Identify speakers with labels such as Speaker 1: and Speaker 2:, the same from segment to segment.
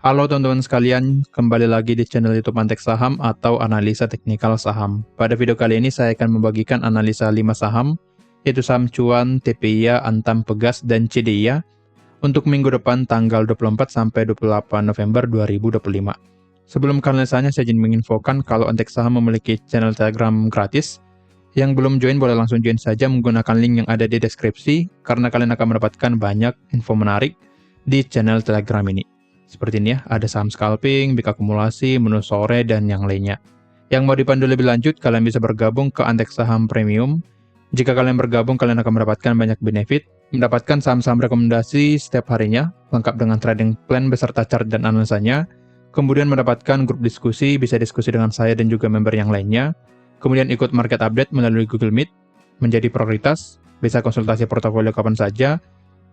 Speaker 1: Halo teman-teman sekalian, kembali lagi di channel YouTube Antek Saham atau Analisa Teknikal Saham. Pada video kali ini saya akan membagikan analisa 5 saham, yaitu saham cuan, TPIA, Antam Pegas, dan CDIA untuk minggu depan tanggal 24 sampai 28 November 2025. Sebelum ke analisanya, saya ingin menginfokan kalau Antek Saham memiliki channel Telegram gratis. Yang belum join boleh langsung join saja menggunakan link yang ada di deskripsi, karena kalian akan mendapatkan banyak info menarik di channel Telegram ini. Seperti ini ya, ada saham scalping, big akumulasi, menu sore, dan yang lainnya. Yang mau dipandu lebih lanjut, kalian bisa bergabung ke Antek Saham Premium. Jika kalian bergabung, kalian akan mendapatkan banyak benefit, mendapatkan saham-saham rekomendasi setiap harinya, lengkap dengan trading plan beserta chart dan analisanya, kemudian mendapatkan grup diskusi, bisa diskusi dengan saya dan juga member yang lainnya, kemudian ikut market update melalui Google Meet, menjadi prioritas, bisa konsultasi portofolio kapan saja,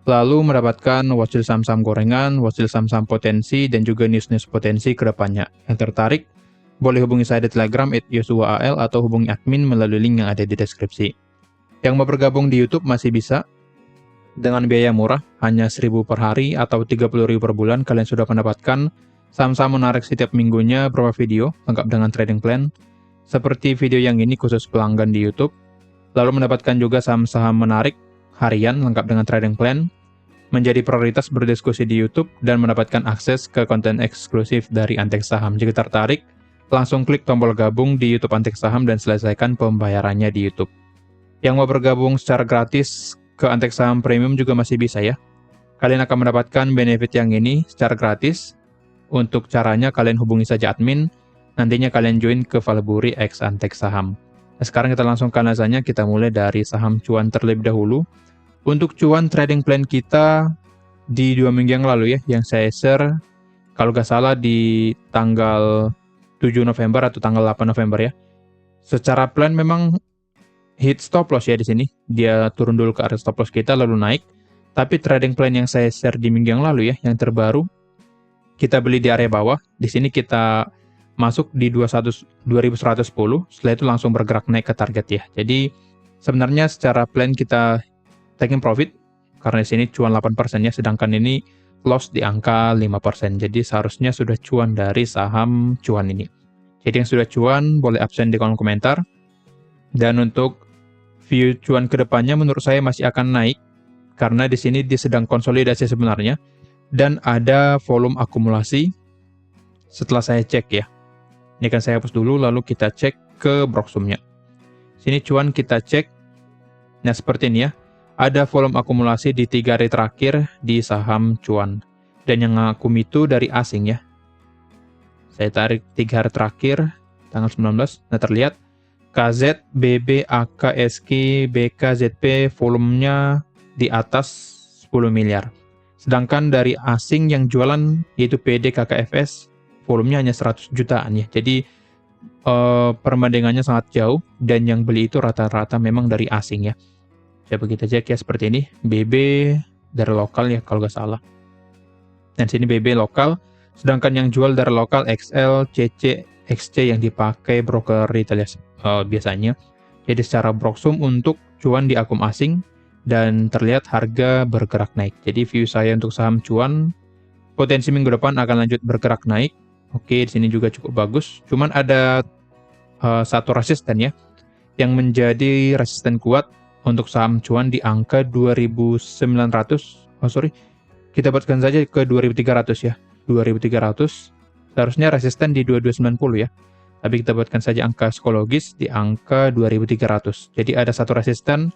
Speaker 1: lalu mendapatkan watchlist saham-saham gorengan, watchlist saham-saham potensi, dan juga news-news potensi ke depannya. Yang tertarik, boleh hubungi saya di Telegram @yosuaal atau hubungi admin melalui link yang ada di deskripsi. Yang mau bergabung di YouTube masih bisa. Dengan biaya murah, hanya 1.000 per hari atau 30.000 per bulan, kalian sudah mendapatkan saham-saham menarik setiap minggunya berupa video, lengkap dengan trading plan, seperti video yang ini khusus pelanggan di YouTube, lalu mendapatkan juga saham-saham menarik harian lengkap dengan trading plan, menjadi prioritas berdiskusi di YouTube, dan mendapatkan akses ke konten eksklusif dari Antek Saham. Jika tertarik, langsung klik tombol gabung di YouTube Antek Saham dan selesaikan pembayarannya di YouTube. Yang mau bergabung secara gratis ke Antek Saham Premium juga masih bisa ya. Kalian akan mendapatkan benefit yang ini secara gratis. Untuk caranya kalian hubungi saja admin, nantinya kalian join ke Valburi X Antek Saham. Nah, sekarang kita langsung ke analisanya, kita mulai dari saham cuan terlebih dahulu. Untuk cuan trading plan kita di 2 minggu yang lalu ya, yang saya share, kalau nggak salah di tanggal 7 November atau tanggal 8 November ya. Secara plan memang hit stop loss ya di sini. Dia turun dulu ke area stop loss kita lalu naik. Tapi trading plan yang saya share di minggu yang lalu ya, yang terbaru, kita beli di area bawah. Di sini kita masuk di 2110, setelah itu langsung bergerak naik ke target ya. Jadi sebenarnya secara plan kita taking profit, karena di sini cuan 8% ya, sedangkan ini loss di angka 5%. Jadi seharusnya sudah cuan dari saham cuan ini. Jadi yang sudah cuan boleh absen di kolom komentar. Dan untuk view cuan kedepannya menurut saya masih akan naik, karena di sini dia sedang konsolidasi sebenarnya, dan ada volume akumulasi setelah saya cek ya. Ini kan saya hapus dulu, lalu kita cek ke Broksumnya. Sini cuan kita cek, nah seperti ini ya. Ada volume akumulasi di 3 hari terakhir di saham cuan. Dan yang akum itu dari asing ya. Saya tarik 3 hari terakhir, tanggal 19. Nah terlihat KZ, BB, AK, SK, BK, ZP volumenya di atas 10 miliar. Sedangkan dari asing yang jualan yaitu PD, KKFS, volumenya hanya 100 jutaan ya. Jadi perbandingannya sangat jauh, dan yang beli itu rata-rata memang dari asing ya. Coba kita cek ya seperti ini, BB dari lokal ya kalau nggak salah. Dan sini BB lokal, sedangkan yang jual dari lokal XL, CC, XC yang dipakai broker retail ya biasanya. Jadi secara Broksum untuk cuan di akum asing, dan terlihat harga bergerak naik. Jadi view saya untuk saham cuan, potensi minggu depan akan lanjut bergerak naik. Oke, di sini juga cukup bagus. Cuman ada satu resisten ya, yang menjadi resisten kuat untuk saham cuan di angka 2.900, kita buatkan saja ke 2.300 ya, 2.300, seharusnya resisten di 2.290 ya, tapi kita buatkan saja angka psikologis di angka 2.300, jadi ada satu resisten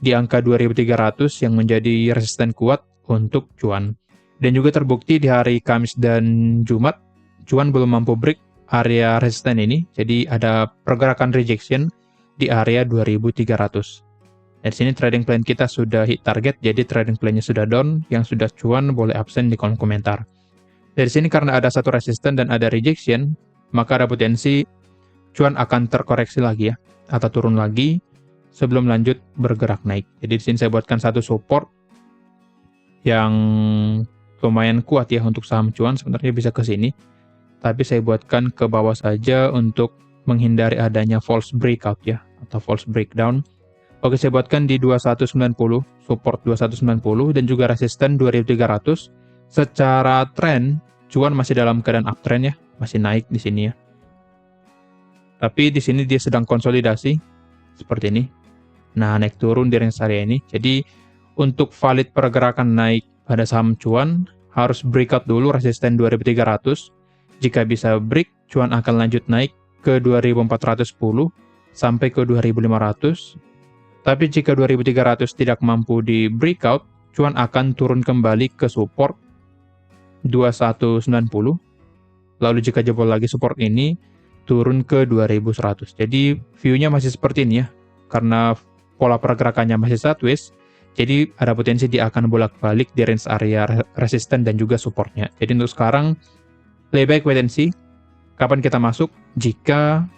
Speaker 1: di angka 2.300 yang menjadi resisten kuat untuk cuan, dan juga terbukti di hari Kamis dan Jumat, cuan belum mampu break area resisten ini, jadi ada pergerakan rejection di area 2.300. Dari sini trading plan kita sudah hit target, jadi trading plan-nya sudah down, yang sudah cuan boleh absen di kolom komentar. Dari sini karena ada satu resisten dan ada rejection, maka ada potensi cuan akan terkoreksi lagi ya, atau turun lagi sebelum lanjut bergerak naik. Jadi di sini saya buatkan satu support yang lumayan kuat ya untuk saham cuan, sebenarnya bisa ke sini, tapi saya buatkan ke bawah saja untuk menghindari adanya false breakout ya, atau false breakdown. Oke, saya buatkan di 2190, support 2190, dan juga resisten 2300. Secara tren, cuan masih dalam keadaan uptrend ya, masih naik di sini ya. Tapi di sini dia sedang konsolidasi seperti ini. Nah, naik turun di range area ini. Jadi untuk valid pergerakan naik pada saham cuan harus breakout dulu resisten 2300. Jika bisa break, cuan akan lanjut naik ke 2410 sampai ke 2500. Tapi jika 2300 tidak mampu di breakout, cuan akan turun kembali ke support 2190. Lalu jika jebol lagi support ini, turun ke 2100. Jadi view-nya masih seperti ini ya. Karena pola pergerakannya masih sideways, jadi ada potensi dia akan bolak-balik di range area resisten dan juga supportnya. Jadi untuk sekarang, lebih baik wait and see. Kapan kita masuk? Jika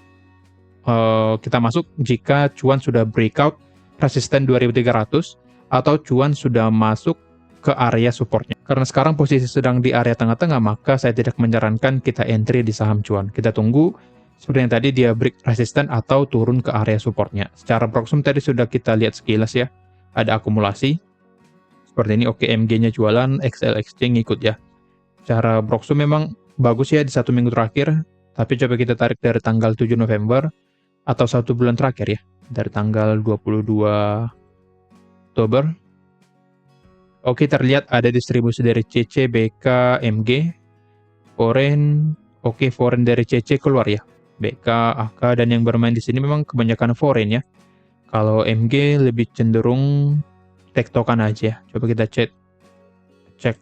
Speaker 1: cuan sudah breakout resisten 2300 atau cuan sudah masuk ke area supportnya. Karena sekarang posisi sedang di area tengah-tengah, maka saya tidak menyarankan kita entry di saham cuan. Kita tunggu seperti yang tadi dia break resisten atau turun ke area supportnya. Secara proxum tadi sudah kita lihat sekilas ya, ada akumulasi seperti ini. Oke, MG-nya jualan, XLXC ngikut ya. Secara proxum memang bagus ya di 1 minggu terakhir, tapi coba kita tarik dari tanggal 7 November atau 1 bulan terakhir ya, dari tanggal 22 Oktober. Oke, terlihat ada distribusi dari CC, BK, MG, foreign. Oke, foreign dari CC keluar ya. BK, AK, dan yang bermain di sini memang kebanyakan foreign ya. Kalau MG lebih cenderung tektokan aja. Coba kita cek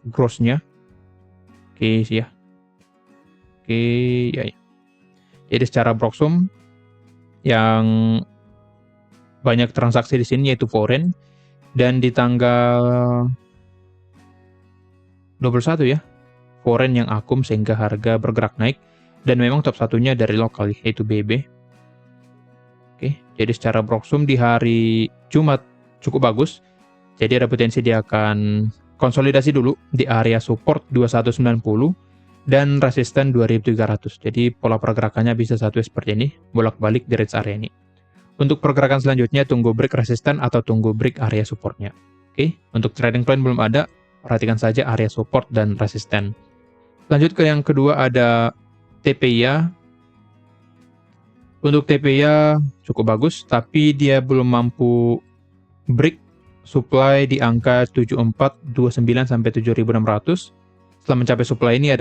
Speaker 1: gross-nya. Oke sih ya. Oke, ya. Jadi secara proxum yang banyak transaksi di sini yaitu foreign, dan di tanggal 21 ya, foreign yang akum sehingga harga bergerak naik. Dan memang top satunya dari lokal, yaitu BB. Oke, jadi secara proxum di hari Jumat cukup bagus. Jadi ada potensi dia akan konsolidasi dulu di area support 2190 dan resisten 2300. Jadi pola pergerakannya bisa satu seperti ini, bolak-balik di range area ini. Untuk pergerakan selanjutnya tunggu break resisten atau tunggu break area supportnya. Oke, untuk trading plan belum ada, perhatikan saja area support dan resisten. Lanjut ke yang kedua ada TPIA. Untuk TPIA cukup bagus, tapi dia belum mampu break supply di angka 7429 sampai 7600. Setelah mencapai supply ini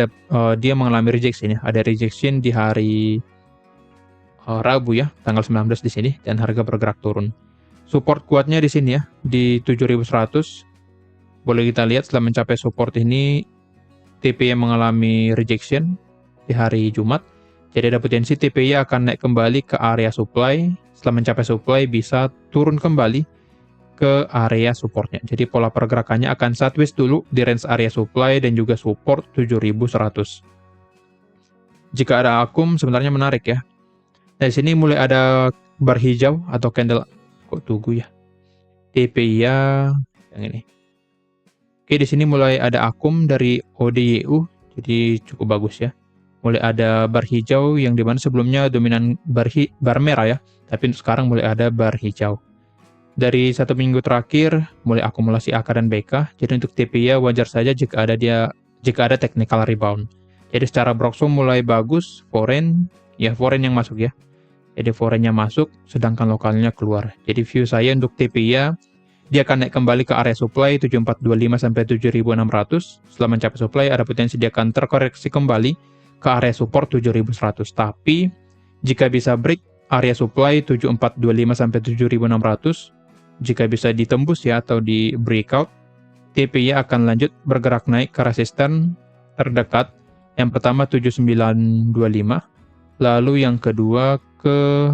Speaker 1: dia mengalami rejection ya. Ada rejection di hari Rabu ya, tanggal 19 di sini, dan harga bergerak turun. Support kuatnya di sini ya, di 7100. Boleh kita lihat setelah mencapai support ini, TPIA mengalami rejection di hari Jumat. Jadi ada potensi TPIA akan naik kembali ke area supply. Setelah mencapai supply bisa turun kembali ke area supportnya. Jadi pola pergerakannya akan sideways dulu di range area supply dan juga support 7100. Jika ada akum sebenarnya menarik ya. Nah, di sini mulai ada bar hijau atau candle, kok tunggu ya. TPIA yang ini. Oke, di sini mulai ada akum dari ODYU, jadi cukup bagus ya. Mulai ada bar hijau yang dimana sebelumnya dominan bar merah ya, tapi untuk sekarang mulai ada bar hijau. Dari 1 minggu terakhir mulai akumulasi AK dan BK, jadi untuk TPIA wajar saja jika ada technical rebound. Jadi secara proxum mulai bagus, foreign yang masuk ya. Jadi foreignnya masuk, sedangkan lokalnya keluar. Jadi view saya untuk TPIA, dia akan naik kembali ke area supply 7425 sampai 7600. Setelah mencapai supply, ada potensi dia akan terkoreksi kembali ke area support 7100. Tapi jika bisa break area supply 7425 sampai 7600, jika bisa ditembus ya atau di breakout, TPIA akan lanjut bergerak naik ke resisten terdekat. Yang pertama 7925, lalu yang kedua ke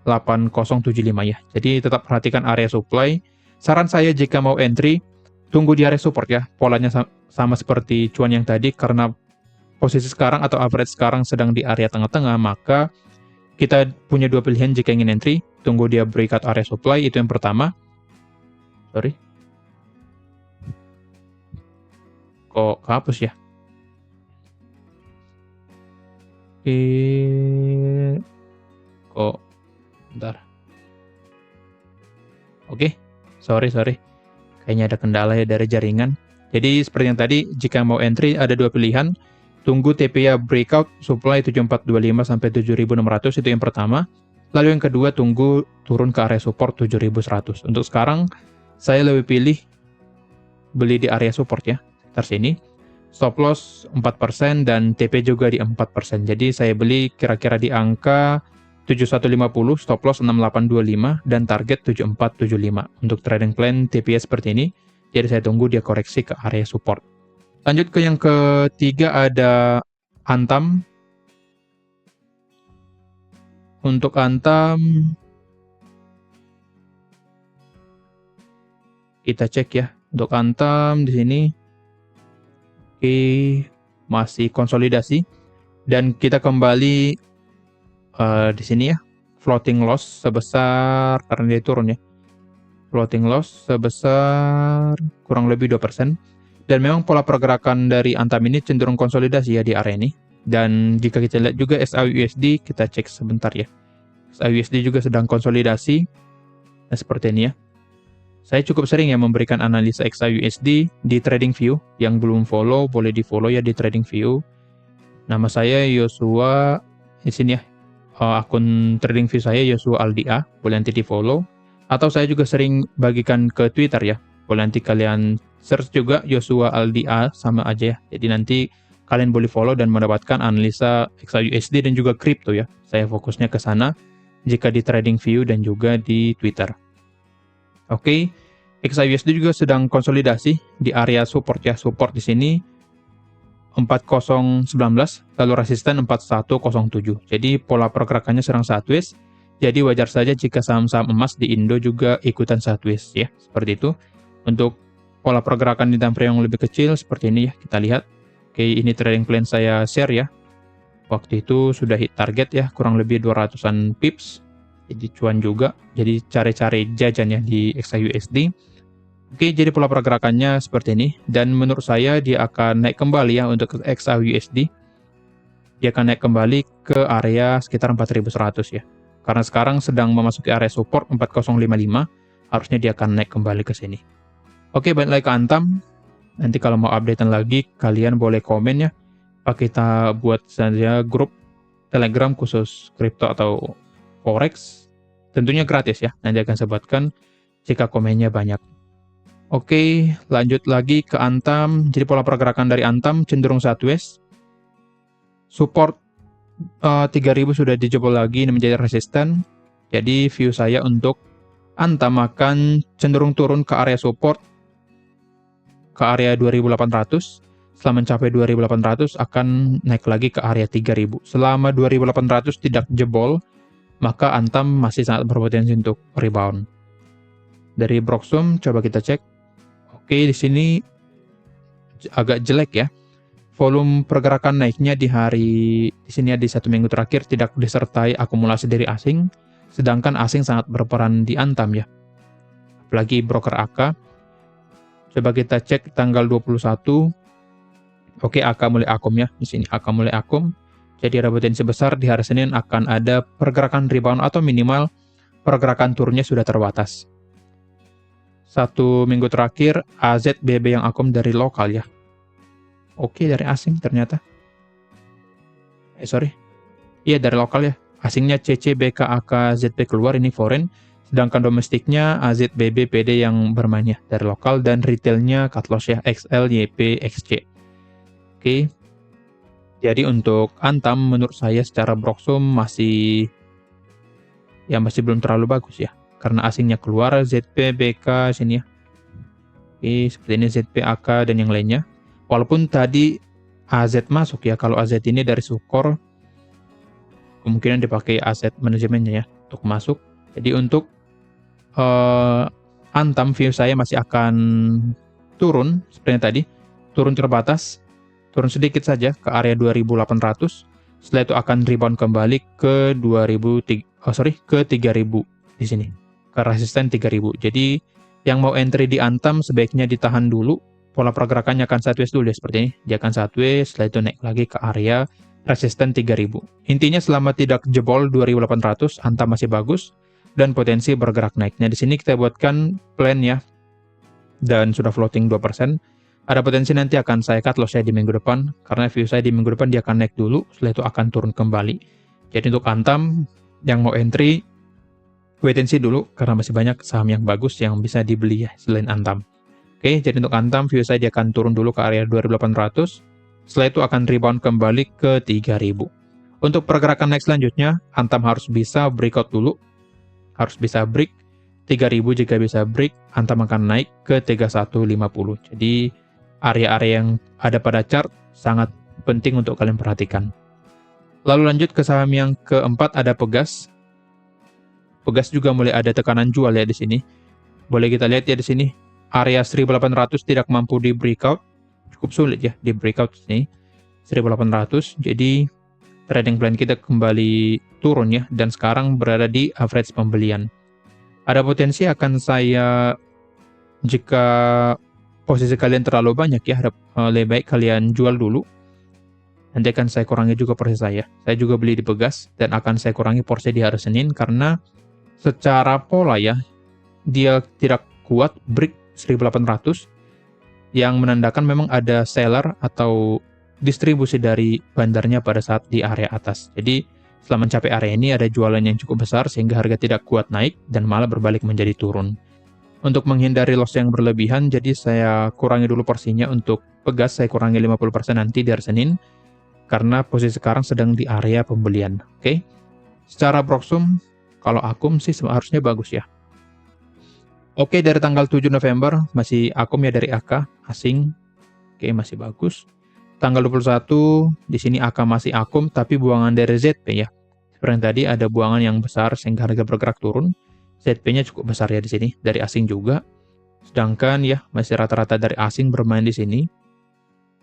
Speaker 1: 8075 ya. Jadi tetap perhatikan area supply. Saran saya jika mau entry, tunggu di area support ya. Polanya sama seperti cuan yang tadi, karena posisi sekarang atau average sekarang sedang di area tengah-tengah, maka kita punya dua pilihan jika ingin entry. Tunggu dia breakout area supply, itu yang pertama. Kok kehapus ya? Bentar. Oke, sorry. Kayaknya ada kendala ya dari jaringan. Jadi seperti yang tadi, jika mau entry ada dua pilihan. tunggu TPIA breakout supply 7425 sampai 7600, itu yang pertama. Lalu yang kedua, tunggu turun ke area support 7100. Untuk sekarang saya lebih pilih beli di area support ya, sekitar sini. Stop loss 4% dan TP juga di 4%. Jadi saya beli kira-kira di angka 7150, stop loss 6825 dan target 7475. Untuk trading plan TP seperti ini. Jadi saya tunggu dia koreksi ke area support. Lanjut ke yang ketiga, ada Antam. Untuk Antam kita cek ya. Untuk Antam di sini masih konsolidasi dan kita kembali di sini ya, floating loss sebesar, karena dia turun ya, floating loss sebesar kurang lebih 2%. Dan memang pola pergerakan dari Antam ini cenderung konsolidasi ya di area ini. Dan jika kita lihat juga SAUSD, kita cek sebentar ya, SAUSD juga sedang konsolidasi. Nah, seperti ini ya. Saya cukup sering ya memberikan analisa XAUSD di TradingView. Yang belum follow, boleh di follow ya di TradingView. Nama saya Yosua, di sini ya. Akun TradingView saya Yosua Aldia, boleh nanti di follow. Atau saya juga sering bagikan ke Twitter ya. Boleh nanti kalian search juga Yosua Aldia, sama aja ya. Jadi nanti kalian boleh follow dan mendapatkan analisa XAUSD dan juga kripto ya. Saya fokusnya ke sana jika di TradingView dan juga di Twitter. Oke, XAUSD juga sedang konsolidasi di area support ya. Support di sini 4019, lalu resisten 4107. Jadi pola pergerakannya sedang sideways. Jadi wajar saja jika saham-saham emas di Indo juga ikutan sideways ya. Seperti itu. Untuk pola pergerakan di time frame yang lebih kecil seperti ini ya, kita lihat. Oke, ini trading plan saya share ya. Waktu itu sudah hit target ya, kurang lebih 200-an pips. Jadi cuan juga, jadi cari-cari jajan ya di XAUSD. Oke, jadi pola pergerakannya seperti ini. Dan menurut saya dia akan naik kembali ya untuk XAUSD. Dia akan naik kembali ke area sekitar 4100 ya. Karena sekarang sedang memasuki area support 4055, harusnya dia akan naik kembali ke sini. Oke, balik lagi ke Antam. Nanti kalau mau updatean lagi, kalian boleh komen ya. Kita buat saja grup Telegram khusus kripto atau Forex, tentunya gratis ya, nanti akan sebutkan jika komennya banyak. Oke, lanjut lagi ke Antam. Jadi pola pergerakan dari Antam cenderung sideways. Support 3000 sudah dijebol lagi, ini menjadi resisten. Jadi view saya untuk Antam akan cenderung turun ke area support ke area 2800. Setelah mencapai 2800 akan naik lagi ke area 3000. Selama 2800 tidak jebol, maka Antam masih sangat berpotensi untuk rebound. Dari Broxum coba kita cek. Oke, di sini agak jelek ya. Volume pergerakan naiknya di sini ya, di 1 minggu terakhir tidak disertai akumulasi dari asing, sedangkan asing sangat berperan di Antam ya. Apalagi broker AK. Coba kita cek tanggal 21. Oke, AK mulai akum ya. Di sini AK mulai akum. Jadi ada potensi besar di hari Senin akan ada pergerakan rebound atau minimal pergerakan turunnya sudah terbatas. 1 minggu terakhir AZBB yang akum dari lokal ya. Oke, dari asing ternyata. Iya, dari lokal ya. Asingnya CC, BK, AK, ZP keluar, ini foreign. Sedangkan domestiknya AZBB, PD yang bermain ya, dari lokal. Dan retailnya cut loss ya, XL, YP, XC. Oke. Jadi untuk Antam menurut saya secara Broxum masih belum terlalu bagus ya. Karena asingnya keluar, ZP, BK sini ya. Oke, seperti ini ZP, AK, dan yang lainnya. Walaupun tadi AZ masuk ya, kalau AZ ini dari Sukor, kemungkinan dipakai aset manajemennya ya, untuk masuk. Jadi untuk Antam view saya masih akan turun, seperti yang tadi. Turun terbatas, turun sedikit saja ke area 2800. Setelah itu akan rebound kembali ke 3000 di sini. Ke resisten 3000. Jadi yang mau entry di Antam sebaiknya ditahan dulu. Pola pergerakannya akan sideways dulu ya, seperti ini. Dia akan sideways, setelah itu naik lagi ke area resisten 3000. Intinya selama tidak jebol 2800, Antam masih bagus dan potensi bergerak naiknya. Di sini kita buatkan plan ya. Dan sudah floating 2%. Ada potensi nanti akan saya cut loss ya di minggu depan, karena view saya di minggu depan dia akan naik dulu, setelah itu akan turun kembali. Jadi untuk Antam, yang mau entry, wait and see dulu, karena masih banyak saham yang bagus yang bisa dibeli ya, selain Antam. Oke, jadi untuk Antam, view saya dia akan turun dulu ke area 2800, setelah itu akan rebound kembali ke 3000. Untuk pergerakan naik selanjutnya, Antam harus bisa breakout dulu, harus bisa break 3000. Jika bisa break, Antam akan naik ke 3150. Jadi area-area yang ada pada chart sangat penting untuk kalian perhatikan. Lalu lanjut ke saham yang keempat, ada Pegas. Pegas juga mulai ada tekanan jual ya di sini. Boleh kita lihat ya di sini, area 1800 tidak mampu di breakout, cukup sulit ya di breakout sini 1800. Jadi trading plan kita kembali turun ya, dan sekarang berada di average pembelian. Ada potensi akan saya, jika posisi kalian terlalu banyak ya, lebih baik kalian jual dulu. Nanti akan saya kurangi juga porsi saya. Saya juga beli di Pegas, dan akan saya kurangi porsi di hari Senin, karena secara pola ya, dia tidak kuat break 1800, yang menandakan memang ada seller atau distribusi dari bandarnya pada saat di area atas. Jadi setelah mencapai area ini ada jualan yang cukup besar sehingga harga tidak kuat naik dan malah berbalik menjadi turun. Untuk menghindari loss yang berlebihan, jadi saya kurangi dulu porsinya. Untuk Pegas saya kurangi 50% nanti di hari Senin, karena posisi sekarang sedang di area pembelian. Oke. Secara proxum, kalau akum sih harusnya bagus ya. Oke, dari tanggal 7 November masih akum ya dari AK asing. Oke, masih bagus. Tanggal 21 di sini AK masih akum, tapi buangan dari ZP ya. Seperti yang tadi ada buangan yang besar sehingga harga bergerak turun. ZP-nya cukup besar ya di sini, dari asing juga. Sedangkan ya masih rata-rata dari asing bermain di sini.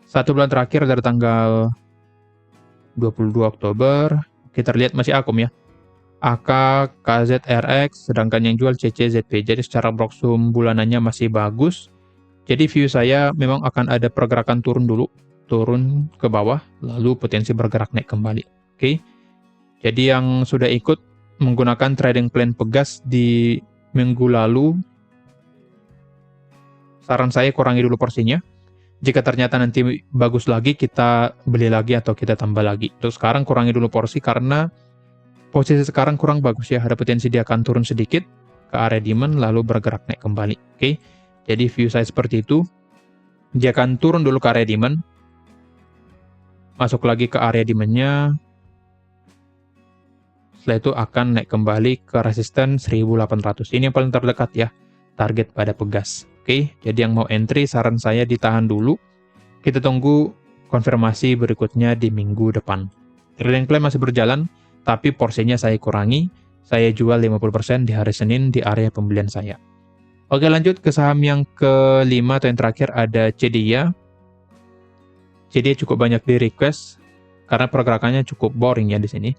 Speaker 1: 1 bulan terakhir dari tanggal 22 Oktober, kita lihat masih akum ya. AK, KZ, RX, sedangkan yang jual CC, ZP. Jadi secara proxum bulanannya masih bagus. Jadi view saya memang akan ada pergerakan turun dulu, turun ke bawah, lalu potensi bergerak naik kembali. Oke. Jadi yang sudah ikut menggunakan trading plan Pegas di minggu lalu, saran saya kurangi dulu porsinya. Jika ternyata nanti bagus lagi, kita beli lagi atau kita tambah lagi. Terus sekarang kurangi dulu porsi, karena posisi sekarang kurang bagus ya, ada potensi dia akan turun sedikit ke area demand lalu bergerak naik kembali. Oke. Jadi view saya seperti itu. Dia akan turun dulu ke area demand, masuk lagi ke area demand-nya. Setelah itu akan naik kembali ke resisten 1800. Ini yang paling terdekat ya, target pada Pegas. Oke, jadi yang mau entry saran saya ditahan dulu. Kita tunggu konfirmasi berikutnya di minggu depan. Trading plan masih berjalan, tapi porsinya saya kurangi. Saya jual 50% di hari Senin di area pembelian saya. Oke, lanjut ke saham yang kelima atau yang terakhir, ada CDIA. CDIA cukup banyak di request karena pergerakannya cukup boring ya di sini.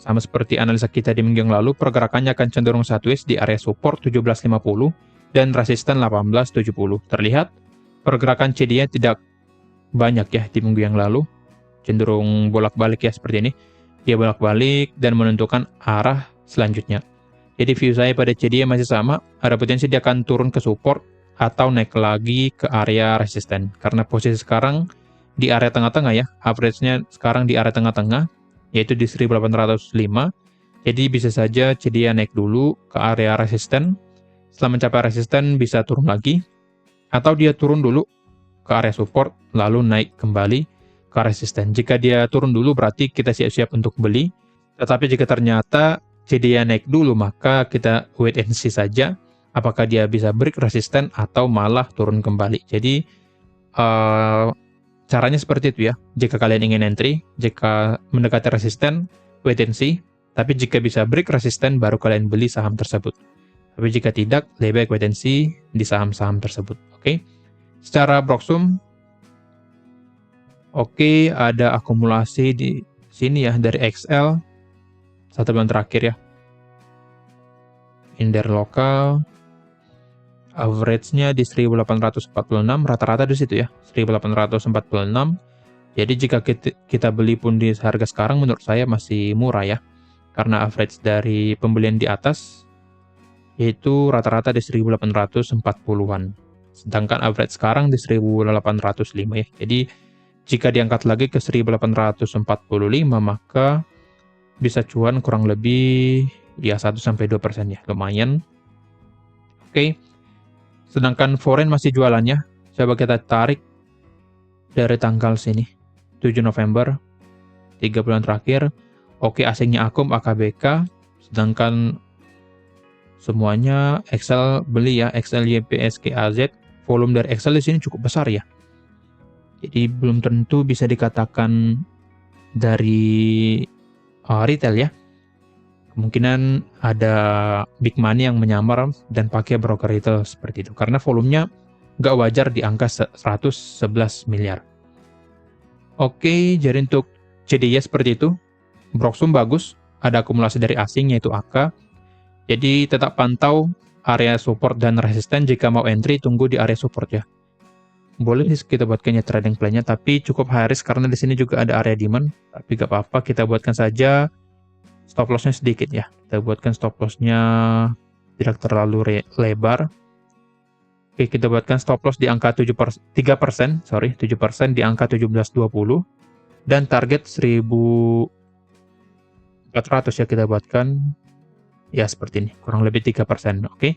Speaker 1: Sama seperti analisa kita di minggu yang lalu, pergerakannya akan cenderung sideways di area support 1750 dan resisten 1870. Terlihat pergerakan CDIA tidak banyak ya di minggu yang lalu, cenderung bolak-balik ya seperti ini. Dia bolak-balik dan menentukan arah selanjutnya. Jadi view saya pada CDIA masih sama, ada potensi dia akan turun ke support atau naik lagi ke area resisten. Karena posisi sekarang di area tengah-tengah ya, average-nya sekarang di area tengah-tengah, yaitu di 1805. Jadi bisa saja CDIA naik dulu ke area resisten, setelah mencapai resisten bisa turun lagi, atau dia turun dulu ke area support, lalu naik kembali ke resisten. Jika dia turun dulu berarti kita siap-siap untuk beli, tetapi jika ternyata CDIA naik dulu, maka kita wait and see saja apakah dia bisa break resisten atau malah turun kembali. Jadi caranya seperti itu ya. Jika kalian ingin entry, jika mendekati resisten, wait and see. Tapi jika bisa break resisten, baru kalian beli saham tersebut. Tapi jika tidak, lebih baik wait and see di saham-saham tersebut. Oke. Secara proxum, oke, ada akumulasi di sini ya dari XL 1 bulan terakhir ya. Inder lokal, average-nya di 1846, rata-rata di situ ya, 1846. Jadi jika kita beli pun di harga sekarang, menurut saya masih murah ya, karena average dari pembelian di atas yaitu rata-rata di 1840-an. sedangkan average sekarang di 1805 ya. Jadi jika diangkat lagi ke 1845 maka bisa cuan kurang lebih ya 1-2% ya, lumayan. Oke. Sedangkan foreign masih jualannya. Coba kita tarik dari tanggal sini, 7 November, 3 bulan terakhir. Oke, asingnya Akum, AKBK, sedangkan semuanya Excel beli ya, Excel YPSK AZ. Volume dari Excel di sini cukup besar ya. Jadi belum tentu bisa dikatakan dari retail ya. Kemungkinan ada big money yang menyamar dan pakai broker retail seperti itu. Karena volumenya nggak wajar di angka 111 miliar. Oke, jadi untuk CDY seperti itu. Broksum bagus, ada akumulasi dari asing yaitu AK. Jadi tetap pantau area support dan resisten. Jika mau entry, tunggu di area support ya. Boleh kita buatkan ya trading plan-nya, tapi cukup high risk karena di sini juga ada area demand. Tapi gak apa-apa, kita buatkan saja stop loss-nya sedikit ya. Kita buatkan stop loss-nya tidak terlalu lebar. Oke, kita buatkan stop loss di angka 3%, 7% di angka 17.20 dan target 1400 ya kita buatkan ya seperti ini, kurang lebih 3%. Oke.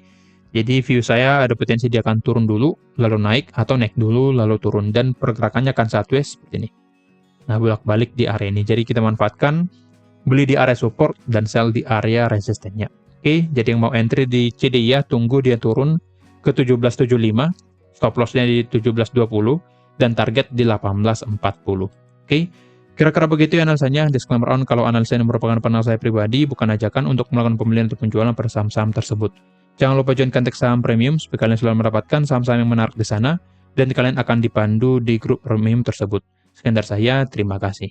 Speaker 1: Jadi view saya ada potensi dia akan turun dulu lalu naik, atau naik dulu lalu turun, dan pergerakannya akan sideways seperti ini. Nah, bolak-balik di area ini. Jadi kita manfaatkan beli di area support dan sell di area resistennya. Oke, jadi yang mau entry di CDI ya tunggu dia turun ke 17.75, stop loss-nya di 17.20 dan target di 18.40. Oke. Kira-kira begitu ya analisanya. Disclaimer on, kalau analisa ini merupakan pandangan saya pribadi, bukan ajakan untuk melakukan pembelian atau penjualan pada saham-saham tersebut. Jangan lupa join Kontek Saham Premium supaya kalian selalu mendapatkan saham-saham yang menarik di sana, dan kalian akan dipandu di grup premium tersebut. Sekian dari saya, terima kasih.